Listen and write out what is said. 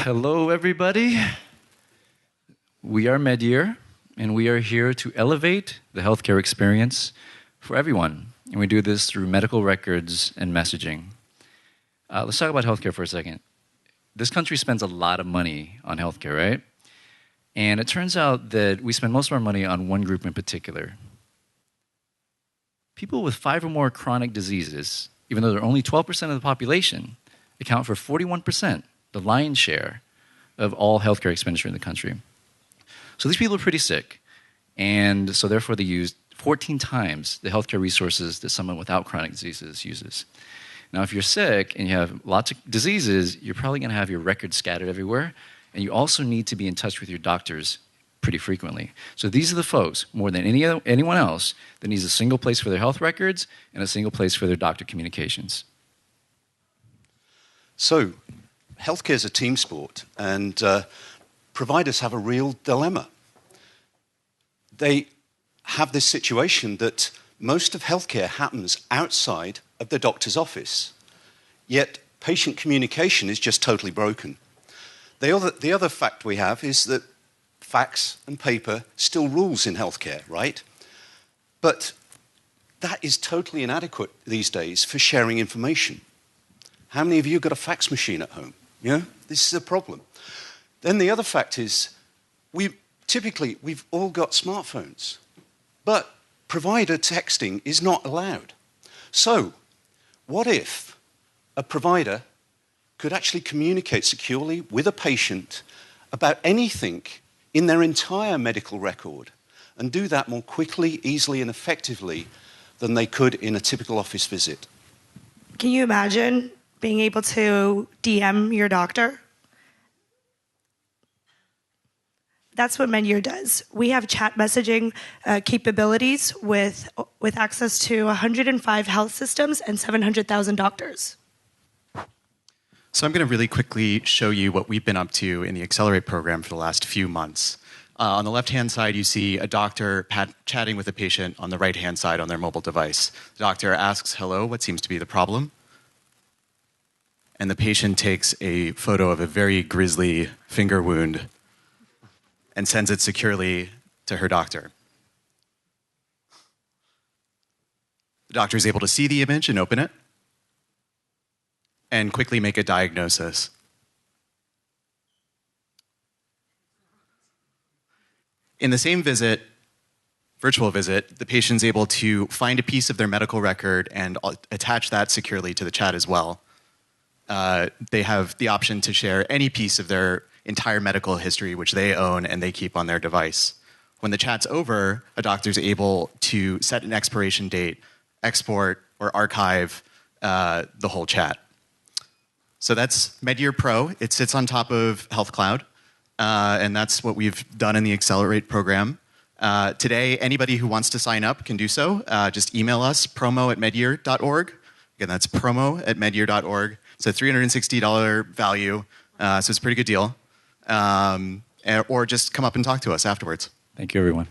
Hello, everybody. We are Medyear, and we are here to elevate the healthcare experience for everyone. And we do this through medical records and messaging. Let's talk about healthcare for a second. This country spends a lot of money on healthcare, right? And it turns out that we spend most of our money on one group in particular. People with 5 or more chronic diseases, even though they're only 12% of the population, account for 41%, the lion's share of all healthcare expenditure in the country. So these people are pretty sick, and so therefore they use 14 times the healthcare resources that someone without chronic diseases uses. Now, if you're sick and you have lots of diseases, you're probably going to have your records scattered everywhere, and you also need to be in touch with your doctors pretty frequently. So these are the folks, more than anyone else, that needs a single place for their health records and a single place for their doctor communications. So, healthcare is a team sport, and providers have a real dilemma. They have this situation that most of healthcare happens outside of the doctor's office, yet patient communication is just totally broken. The other fact we have is that fax and paper still rules in healthcare, right? But that is totally inadequate these days for sharing information. How many of you have got a fax machine at home? Yeah, this is a problem. Then the other fact is, we've all got smartphones, but provider texting is not allowed. So, what if a provider could actually communicate securely with a patient about anything in their entire medical record and do that more quickly, easily, and effectively than they could in a typical office visit? Can you imagine being able to DM your doctor? That's what Medyear does. We have chat messaging capabilities with access to 105 health systems and 700,000 doctors. So I'm going to really quickly show you what we've been up to in the Accelerate program for the last few months. On the left-hand side, you see a doctor chatting with a patient on the right-hand side on their mobile device. The doctor asks, "Hello, what seems to be the problem?" And the patient takes a photo of a very grisly finger wound and sends it securely to her doctor. The doctor is able to see the image and open it and quickly make a diagnosis. In the same virtual visit, the patient's able to find a piece of their medical record and attach that securely to the chat as well. They have the option to share any piece of their entire medical history which they own and they keep on their device. When the chat's over, a doctor's able to set an expiration date, export or archive the whole chat. So that's Medyear Pro. It sits on top of Health Cloud, and that's what we've done in the Accelerate program. Today, anybody who wants to sign up can do so. Just email us, promo@medyear.org. Again, that's promo@medyear.org. It's a $360 value, so it's a pretty good deal. Or just come up and talk to us afterwards. Thank you, everyone.